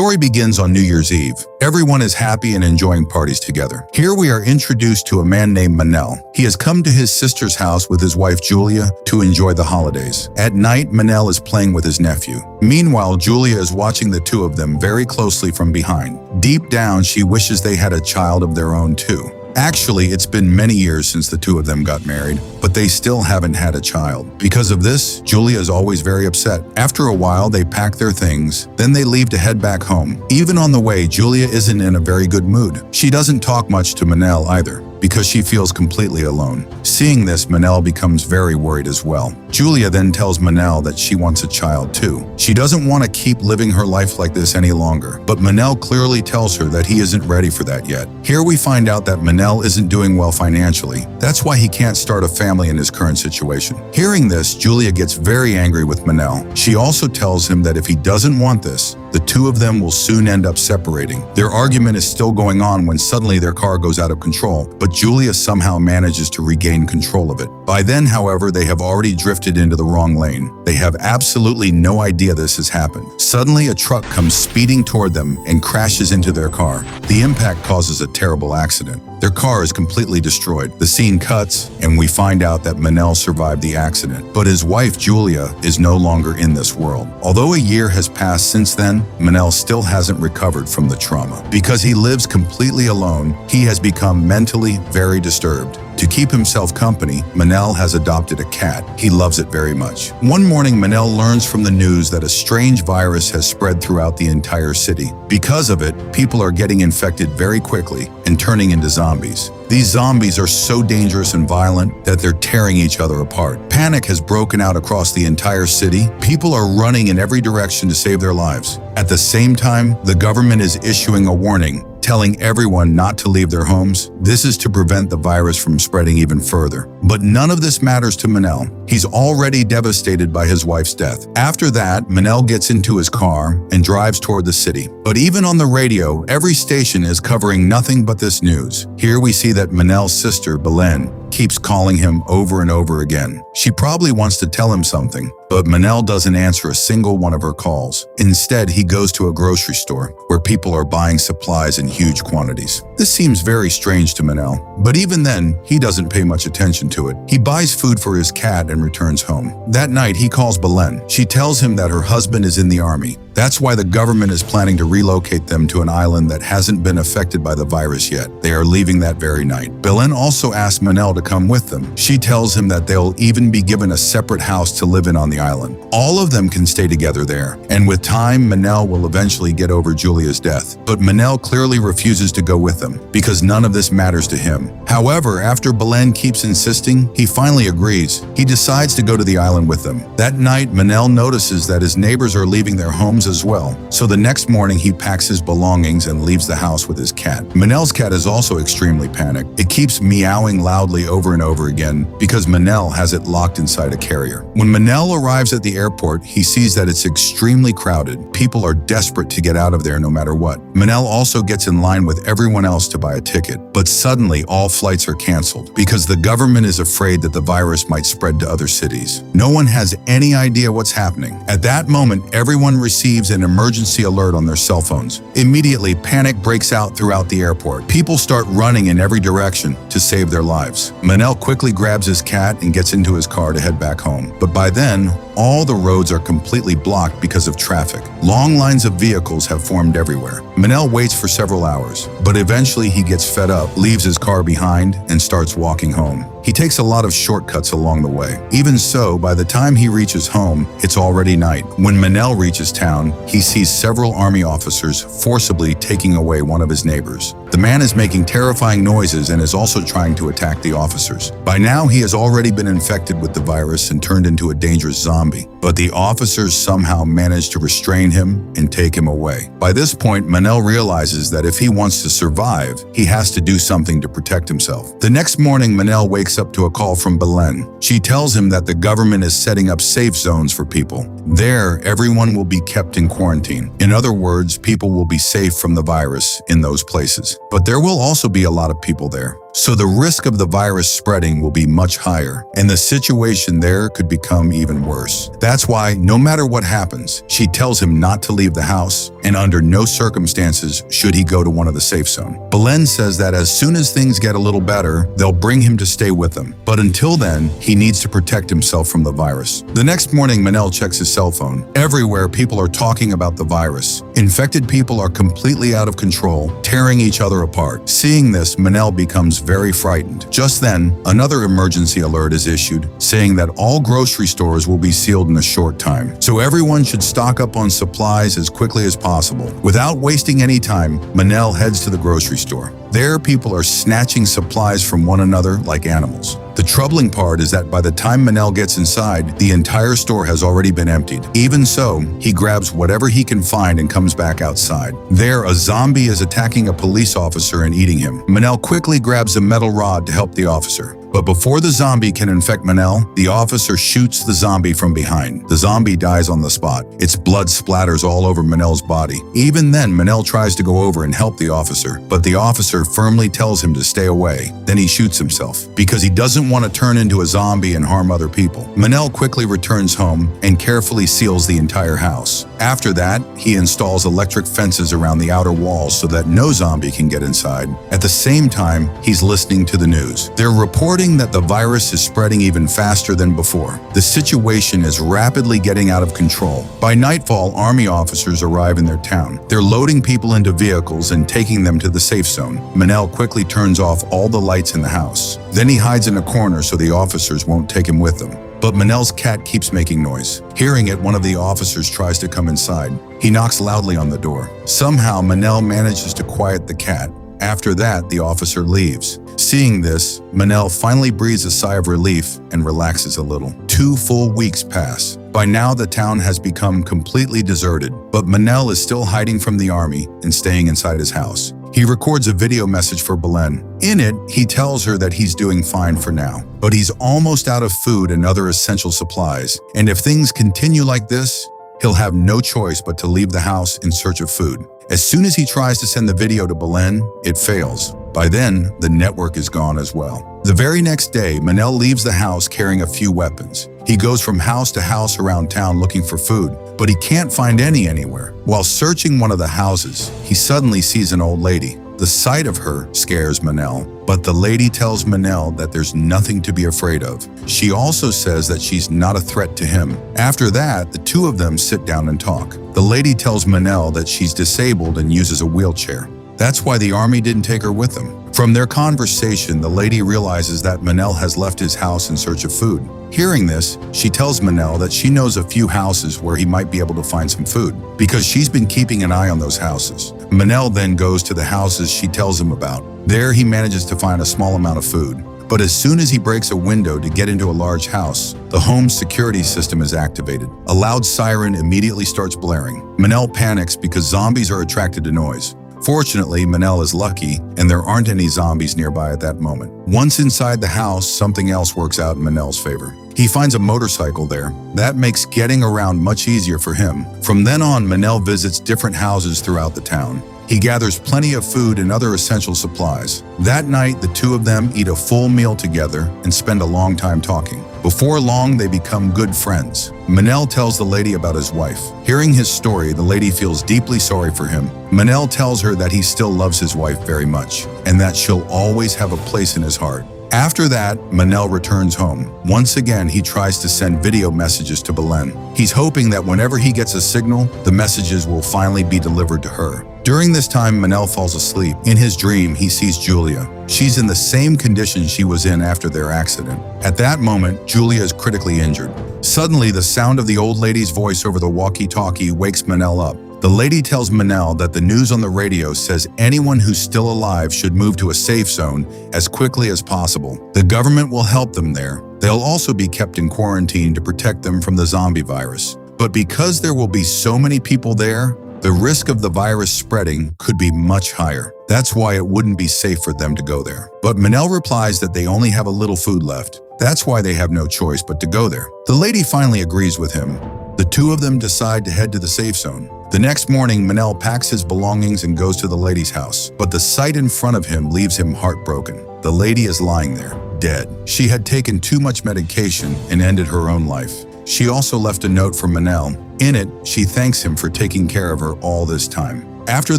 story begins on New Year's Eve. Everyone is happy and enjoying parties together. Here we are introduced to a man named Manel. He has come to his sister's house with his wife Julia to enjoy the holidays. At night, Manel is playing with his nephew. Meanwhile, Julia is watching the two of them very closely from behind. Deep down, she wishes they had a child of their own too. Actually, it's been many years since the two of them got married, but they still haven't had a child. Because of this, Julia is always very upset. After a while, they pack their things, then they leave to head back home. Even on the way, Julia isn't in a very good mood. She doesn't talk much to Manel either, because she feels completely alone. Seeing this, Manel becomes very worried as well. Julia then tells Manel that she wants a child too. She doesn't want to keep living her life like this any longer, but Manel clearly tells her that he isn't ready for that yet. Here we find out that Manel isn't doing well financially. That's why he can't start a family in his current situation. Hearing this, Julia gets very angry with Manel. She also tells him that if he doesn't want this, the two of them will soon end up separating. Their argument is still going on when suddenly their car goes out of control, but Julia somehow manages to regain control of it. By then, however, they have already drifted into the wrong lane. They have absolutely no idea this has happened. Suddenly, a truck comes speeding toward them and crashes into their car. The impact causes a terrible accident. Their car is completely destroyed. The scene cuts, and we find out that Manel survived the accident, but his wife, Julia, is no longer in this world. Although a year has passed since then, Manel still hasn't recovered from the trauma. Because he lives completely alone, he has become mentally very disturbed. To keep himself company, Manel has adopted a cat. He loves it very much. One morning, Manel learns from the news that a strange virus has spread throughout the entire city. Because of it, people are getting infected very quickly and turning into zombies. These zombies are so dangerous and violent that they're tearing each other apart. Panic has broken out across the entire city. People are running in every direction to save their lives. At the same time, the government is issuing a warning, telling everyone not to leave their homes. This is to prevent the virus from spreading even further. But none of this matters to Manel. He's already devastated by his wife's death. After that, Manel gets into his car and drives toward the city. But even on the radio, every station is covering nothing but this news. Here we see that Manel's sister, Belen, keeps calling him over and over again. She probably wants to tell him something, but Manel doesn't answer a single one of her calls. Instead, he goes to a grocery store where people are buying supplies in huge quantities. This seems very strange to Manel, but even then, he doesn't pay much attention to it. He buys food for his cat and returns home. That night, he calls Belen. She tells him that her husband is in the army. That's why the government is planning to relocate them to an island that hasn't been affected by the virus yet. They are leaving that very night. Belen also asks Manel to come with them. She tells him that they'll even be given a separate house to live in on the island. All of them can stay together there, and with time, Manel will eventually get over Julia's death. But Manel clearly refuses to go with them, because none of this matters to him. However, after Belen keeps insisting, he finally agrees. He decides to go to the island with them. That night, Manel notices that his neighbors are leaving their homes as well. So the next morning, he packs his belongings and leaves the house with his cat. Manel's cat is also extremely panicked. It keeps meowing loudly over and over again because Manel has it locked inside a carrier. When Manel arrives at the airport, he sees that it's extremely crowded. People are desperate to get out of there no matter what. Manel also gets in line with everyone else to buy a ticket. But suddenly, all flights are canceled because the government is afraid that the virus might spread to other cities. No one has any idea what's happening. At that moment, everyone receives an emergency alert on their cell phones. Immediately, panic breaks out throughout the airport. People start running in every direction to save their lives. Manel quickly grabs his cat and gets into his car to head back home. But by then, all the roads are completely blocked because of traffic. Long lines of vehicles have formed everywhere. Manel waits for several hours, but eventually he gets fed up, leaves his car behind, and starts walking home. He takes a lot of shortcuts along the way. Even so, by the time he reaches home, it's already night. When Manel reaches town, he sees several army officers forcibly taking away one of his neighbors. The man is making terrifying noises and is also trying to attack the officers. By now, he has already been infected with the virus and turned into a dangerous zombie. But the officers somehow manage to restrain him and take him away. By this point, Manel realizes that if he wants to survive, he has to do something to protect himself. The next morning, Manel wakes up to a call from Belen. She tells him that the government is setting up safe zones for people. There, everyone will be kept in quarantine. In other words, people will be safe from the virus in those places. But there will also be a lot of people there. So the risk of the virus spreading will be much higher, and the situation there could become even worse. That's why, no matter what happens, she tells him not to leave the house, and under no circumstances should he go to one of the safe zone. Belen says that as soon as things get a little better, they'll bring him to stay with them. But until then, he needs to protect himself from the virus. The next morning, Manel checks his cell phone. Everywhere, people are talking about the virus. Infected people are completely out of control, tearing each other apart. Seeing this, Manel becomes very frightened. Just then, another emergency alert is issued, saying that all grocery stores will be sealed in a short time. So everyone should stock up on supplies as quickly as possible. Without wasting any time, Manel heads to the grocery store. There, people are snatching supplies from one another like animals. The troubling part is that by the time Manel gets inside, the entire store has already been emptied. Even so, he grabs whatever he can find and comes back outside. There, a zombie is attacking a police officer and eating him. Manel quickly grabs a metal rod to help the officer. But before the zombie can infect Manel, the officer shoots the zombie from behind. The zombie dies on the spot. Its blood splatters all over Manel's body. Even then, Manel tries to go over and help the officer, but the officer firmly tells him to stay away. Then he shoots himself, because he doesn't want to turn into a zombie and harm other people. Manel quickly returns home and carefully seals the entire house. After that, he installs electric fences around the outer walls so that no zombie can get inside. At the same time, he's listening to the news. They're reporting that the virus is spreading even faster than before. The situation is rapidly getting out of control. By nightfall, army officers arrive in their town. They're loading people into vehicles and taking them to the safe zone. Manel quickly turns off all the lights in the house. Then he hides in a corner so the officers won't take him with them. But Manel's cat keeps making noise. Hearing it, one of the officers tries to come inside. He knocks loudly on the door. Somehow, Manel manages to quiet the cat. After that, the officer leaves. Seeing this, Manel finally breathes a sigh of relief and relaxes a little. 2 full weeks pass. By now, the town has become completely deserted, but Manel is still hiding from the army and staying inside his house. He records a video message for Belen. In it, he tells her that he's doing fine for now, but he's almost out of food and other essential supplies, and if things continue like this, he'll have no choice but to leave the house in search of food. As soon as he tries to send the video to Belen, it fails. By then, the network is gone as well. The very next day, Manel leaves the house carrying a few weapons. He goes from house to house around town looking for food, but he can't find any anywhere. While searching one of the houses, he suddenly sees an old lady. The sight of her scares Manel, but the lady tells Manel that there's nothing to be afraid of. She also says that she's not a threat to him. After that, the two of them sit down and talk. The lady tells Manel that she's disabled and uses a wheelchair. That's why the army didn't take her with them. From their conversation, the lady realizes that Manel has left his house in search of food. Hearing this, she tells Manel that she knows a few houses where he might be able to find some food, because she's been keeping an eye on those houses. Manel then goes to the houses she tells him about. There, he manages to find a small amount of food. But as soon as he breaks a window to get into a large house, the home's security system is activated. A loud siren immediately starts blaring. Manel panics because zombies are attracted to noise. Fortunately, Manel is lucky, and there aren't any zombies nearby at that moment. Once inside the house, something else works out in Manel's favor. He finds a motorcycle there. That makes getting around much easier for him. From then on, Manel visits different houses throughout the town. He gathers plenty of food and other essential supplies. That night, the two of them eat a full meal together and spend a long time talking. Before long, they become good friends. Manel tells the lady about his wife. Hearing his story, the lady feels deeply sorry for him. Manel tells her that he still loves his wife very much, and that she'll always have a place in his heart. After that, Manel returns home. Once again, he tries to send video messages to Belen. He's hoping that whenever he gets a signal, the messages will finally be delivered to her. During this time, Manel falls asleep. In his dream, he sees Julia. She's in the same condition she was in after their accident. At that moment, Julia is critically injured. Suddenly, the sound of the old lady's voice over the walkie-talkie wakes Manel up. The lady tells Manel that the news on the radio says anyone who's still alive should move to a safe zone as quickly as possible. The government will help them there. They'll also be kept in quarantine to protect them from the zombie virus. But because there will be so many people there, the risk of the virus spreading could be much higher. That's why it wouldn't be safe for them to go there. But Manel replies that they only have a little food left. That's why they have no choice but to go there. The lady finally agrees with him. The two of them decide to head to the safe zone. The next morning, Manel packs his belongings and goes to the lady's house, but the sight in front of him leaves him heartbroken. The lady is lying there, dead. She had taken too much medication and ended her own life. She also left a note for Manel. In it, she thanks him for taking care of her all this time. After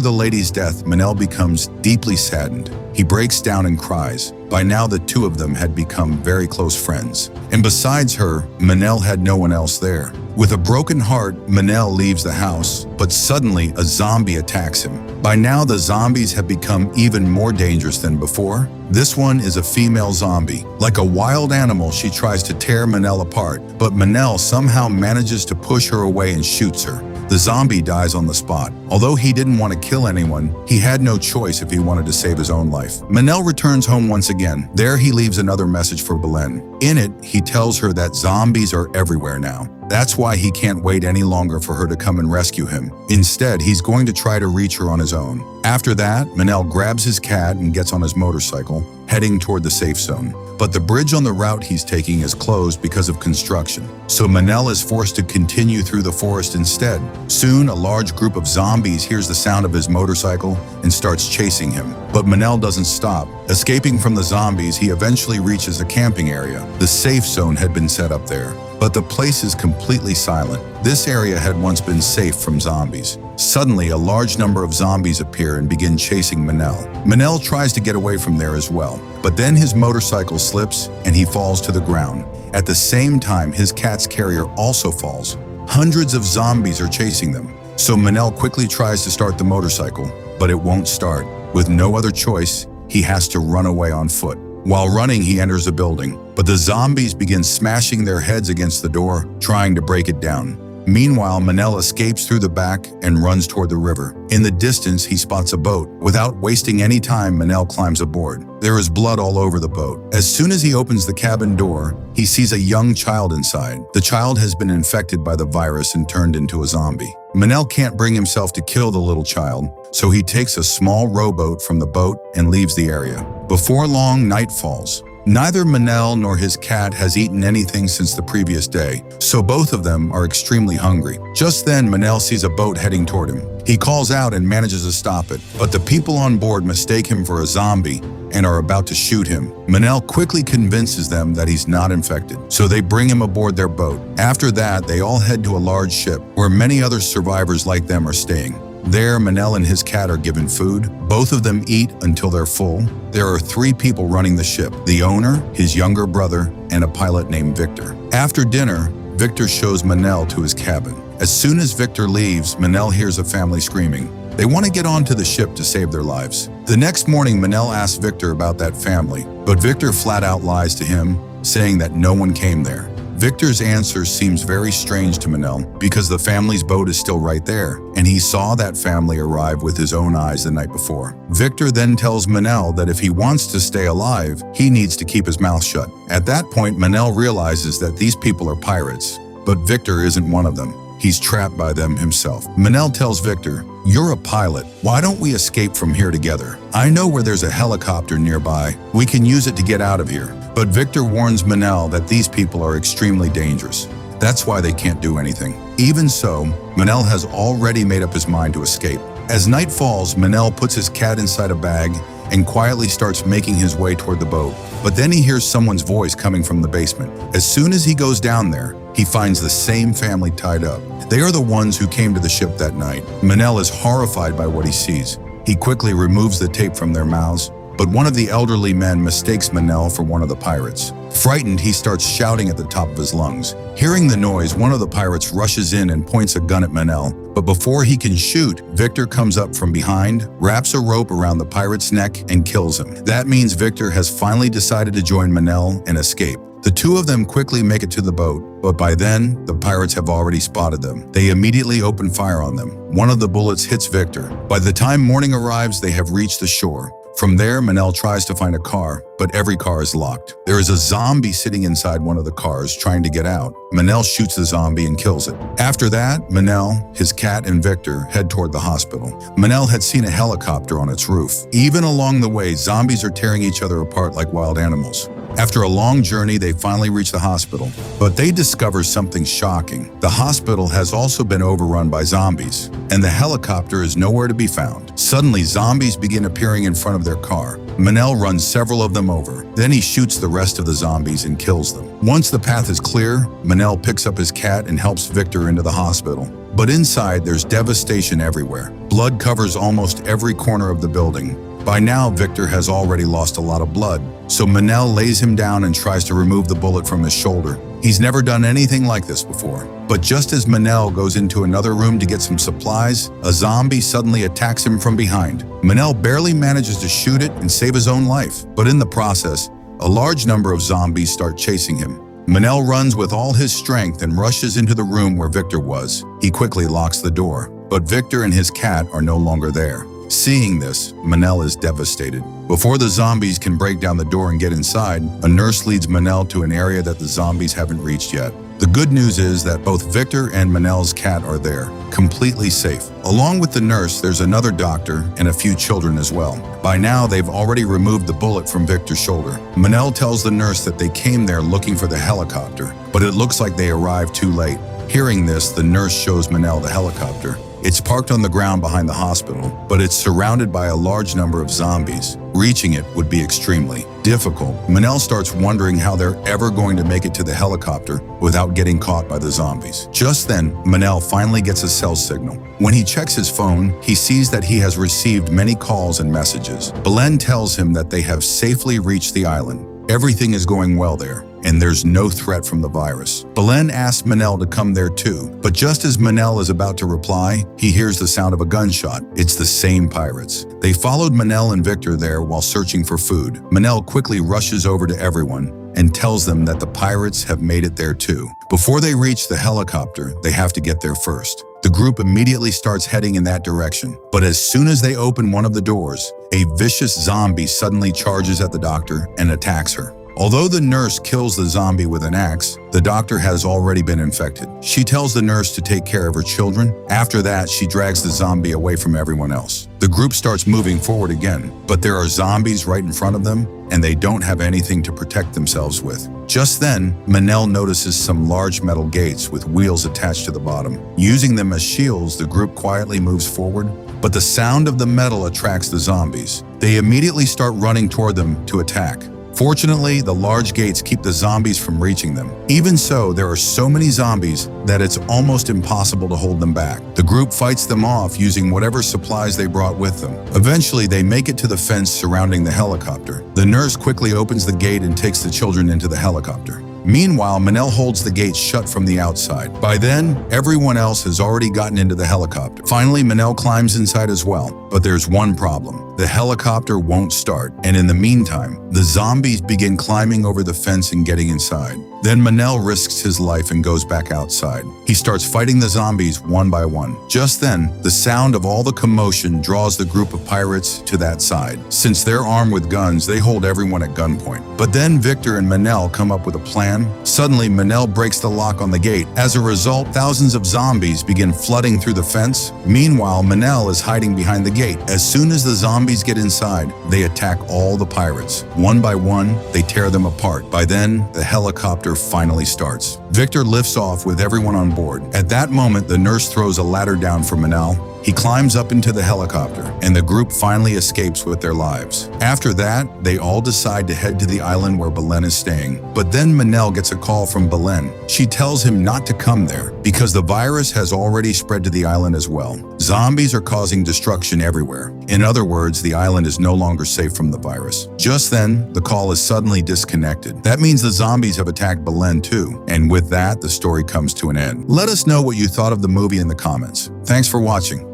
the lady's death, Manel becomes deeply saddened. He breaks down and cries. By now, the two of them had become very close friends. And besides her, Manel had no one else there. With a broken heart, Manel leaves the house, but suddenly a zombie attacks him. By now, the zombies have become even more dangerous than before. This one is a female zombie. Like a wild animal, she tries to tear Manel apart, but Manel somehow manages to push her away and shoots her. The zombie dies on the spot. Although he didn't want to kill anyone, he had no choice if he wanted to save his own life. Manel returns home once again. There he leaves another message for Belen. In it, he tells her that zombies are everywhere now. That's why he can't wait any longer for her to come and rescue him. Instead, he's going to try to reach her on his own. After that, Manel grabs his cat and gets on his motorcycle, heading toward the safe zone. But the bridge on the route he's taking is closed because of construction, so Manel is forced to continue through the forest instead. Soon, a large group of zombies hears the sound of his motorcycle and starts chasing him. But Manel doesn't stop. Escaping from the zombies, he eventually reaches a camping area. The safe zone had been set up there, but the place is completely silent. This area had once been safe from zombies. Suddenly, a large number of zombies appear and begin chasing Manel. Manel tries to get away from there as well, but then his motorcycle slips and he falls to the ground. At the same time, his cat's carrier also falls. Hundreds of zombies are chasing them, so Manel quickly tries to start the motorcycle, but it won't start. With no other choice, he has to run away on foot. While running, he enters a building, but the zombies begin smashing their heads against the door, trying to break it down. Meanwhile, Manel escapes through the back and runs toward the river. In the distance, he spots a boat. Without wasting any time, Manel climbs aboard. There is blood all over the boat. As soon as he opens the cabin door, he sees a young child inside. The child has been infected by the virus and turned into a zombie. Manel can't bring himself to kill the little child, so he takes a small rowboat from the boat and leaves the area. Before long, night falls. Neither Manel nor his cat has eaten anything since the previous day, so both of them are extremely hungry. Just then, Manel sees a boat heading toward him. He calls out and manages to stop it, but the people on board mistake him for a zombie and are about to shoot him. Manel quickly convinces them that he's not infected, so they bring him aboard their boat. After that, they all head to a large ship where many other survivors like them are staying. There, Manel and his cat are given food. Both of them eat until they're full. There are 3 people running the ship: the owner, his younger brother, and a pilot named Victor. After dinner, Victor shows Manel to his cabin. As soon as Victor leaves, Manel hears a family screaming. They want to get onto the ship to save their lives. The next morning, Manel asks Victor about that family, but Victor flat out lies to him, saying that no one came there. Victor's answer seems very strange to Manel because the family's boat is still right there, and he saw that family arrive with his own eyes the night before. Victor then tells Manel that if he wants to stay alive, he needs to keep his mouth shut. At that point, Manel realizes that these people are pirates, but Victor isn't one of them. He's trapped by them himself. Manel tells Victor, "You're a pilot. Why don't we escape from here together? I know where there's a helicopter nearby. We can use it to get out of here." But Victor warns Manel that these people are extremely dangerous. That's why they can't do anything. Even so, Manel has already made up his mind to escape. As night falls, Manel puts his cat inside a bag and quietly starts making his way toward the boat. But then he hears someone's voice coming from the basement. As soon as he goes down there, he finds the same family tied up. They are the ones who came to the ship that night. Manel is horrified by what he sees. He quickly removes the tape from their mouths, but one of the elderly men mistakes Manel for one of the pirates. Frightened, he starts shouting at the top of his lungs. Hearing the noise, one of the pirates rushes in and points a gun at Manel. But before he can shoot, Victor comes up from behind, wraps a rope around the pirate's neck, and kills him. That means Victor has finally decided to join Manel and escape. The two of them quickly make it to the boat, but by then, the pirates have already spotted them. They immediately open fire on them. One of the bullets hits Victor. By the time morning arrives, they have reached the shore. From there, Manel tries to find a car, but every car is locked. There is a zombie sitting inside one of the cars trying to get out. Manel shoots the zombie and kills it. After that, Manel, his cat, and Victor head toward the hospital. Manel had seen a helicopter on its roof. Even along the way, zombies are tearing each other apart like wild animals. After a long journey, they finally reach the hospital, but they discover something shocking. The hospital has also been overrun by zombies, and the helicopter is nowhere to be found. Suddenly, zombies begin appearing in front of their car. Manel runs several of them over. Then he shoots the rest of the zombies and kills them. Once the path is clear, Manel picks up his cat and helps Victor into the hospital. But inside, there's devastation everywhere. Blood covers almost every corner of the building. By now, Victor has already lost a lot of blood, so Manel lays him down and tries to remove the bullet from his shoulder. He's never done anything like this before. But just as Manel goes into another room to get some supplies, a zombie suddenly attacks him from behind. Manel barely manages to shoot it and save his own life, but in the process, a large number of zombies start chasing him. Manel runs with all his strength and rushes into the room where Victor was. He quickly locks the door, but Victor and his cat are no longer there. Seeing this, Manel is devastated. Before the zombies can break down the door and get inside, a nurse leads Manel to an area that the zombies haven't reached yet. The good news is that both Victor and Manel's cat are there, completely safe. Along with the nurse, there's another doctor and a few children as well. By now, they've already removed the bullet from Victor's shoulder. Manel tells the nurse that they came there looking for the helicopter, but it looks like they arrived too late. Hearing this, the nurse shows Manel the helicopter. It's parked on the ground behind the hospital, but it's surrounded by a large number of zombies. Reaching it would be extremely difficult. Manel starts wondering how they're ever going to make it to the helicopter without getting caught by the zombies. Just then, Manel finally gets a cell signal. When he checks his phone, he sees that he has received many calls and messages. Belen tells him that they have safely reached the island. Everything is going well there, and there's no threat from the virus. Belen asks Manel to come there too, but just as Manel is about to reply, he hears the sound of a gunshot. It's the same pirates. They followed Manel and Victor there while searching for food. Manel quickly rushes over to everyone and tells them that the pirates have made it there too. Before they reach the helicopter, they have to get there first. The group immediately starts heading in that direction, but as soon as they open one of the doors, a vicious zombie suddenly charges at the doctor and attacks her. Although the nurse kills the zombie with an axe, the doctor has already been infected. She tells the nurse to take care of her children. After that, she drags the zombie away from everyone else. The group starts moving forward again, but there are zombies right in front of them, and they don't have anything to protect themselves with. Just then, Manel notices some large metal gates with wheels attached to the bottom. Using them as shields, the group quietly moves forward, but the sound of the metal attracts the zombies. They immediately start running toward them to attack. Fortunately, the large gates keep the zombies from reaching them. Even so, there are so many zombies that it's almost impossible to hold them back. The group fights them off using whatever supplies they brought with them. Eventually, they make it to the fence surrounding the helicopter. The nurse quickly opens the gate and takes the children into the helicopter. Meanwhile, Manel holds the gate shut from the outside. By then, everyone else has already gotten into the helicopter. Finally, Manel climbs inside as well, but there's one problem. The helicopter won't start, and in the meantime, the zombies begin climbing over the fence and getting inside. Then Manel risks his life and goes back outside. He starts fighting the zombies one by one. Just then, the sound of all the commotion draws the group of pirates to that side. Since they're armed with guns, they hold everyone at gunpoint. But then Victor and Manel come up with a plan. Suddenly, Manel breaks the lock on the gate. As a result, thousands of zombies begin flooding through the fence. Meanwhile, Manel is hiding behind the gate. As soon as the zombies get inside, they attack all the pirates. One by one, they tear them apart. By then, the helicopter finally starts. Victor lifts off with everyone on board. At that moment, the nurse throws a ladder down for Manel. He climbs up into the helicopter, and the group finally escapes with their lives. After that, they all decide to head to the island where Belen is staying. But then Manel gets a call from Belen. She tells him not to come there because the virus has already spread to the island as well. Zombies are causing destruction everywhere. In other words, the island is no longer safe from the virus. Just then, the call is suddenly disconnected. That means the zombies have attacked Belen too. And with that, the story comes to an end. Let us know what you thought of the movie in the comments. Thanks for watching.